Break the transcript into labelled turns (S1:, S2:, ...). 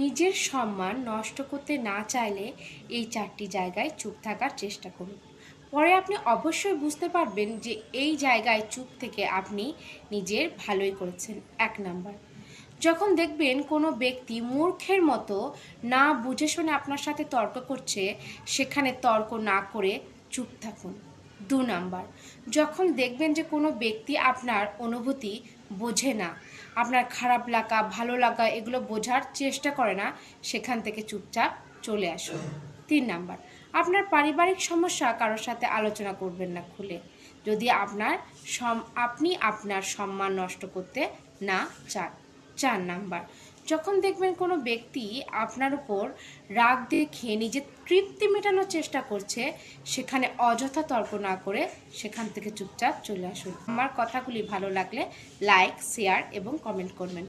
S1: নিজের সম্মান নষ্ট করতে না চাইলে এই 4টি জায়গায় চুপ থাকার চেষ্টা করুন। পরে আপনি অবশ্যই বুঝতে পারবেন যে এই জায়গায় চুপ থেকে আপনি নিজের ভালোই করেছেন। 1 নাম্বার, যখন দেখবেন কোনো ব্যক্তি মূর্খের মতো না বুঝে শুনে আপনার সাথে তর্ক করছে, সেখানে তর্ক না করে চুপ থাকুন। 2 নাম্বার, যখন দেখবেন যে কোনো ব্যক্তি আপনার অনুভূতি বোঝে না, আপনার খারাপ লাগা ভালো লাগা এগুলো বোঝার চেষ্টা করে না, সেখান থেকে চুপচাপ চলে আসুন। 3 নাম্বার, আপনার পারিবারিক সমস্যা কারোর সাথে আলোচনা করবেন না খুলে, যদি আপনি আপনার সম্মান নষ্ট করতে না চান। 4 নাম্বার, যখন দেখবেন কোনো ব্যক্তি আপনার উপর রাগ দেখিয়ে নিজের তৃপ্তি মেটানোর চেষ্টা করছে, সেখানে অযথা তর্ক না করে সেখান থেকে চুপচাপ চলে আসুন। আমার কথাগুলি ভালো লাগলে লাইক, শেয়ার এবং কমেন্ট করবেন।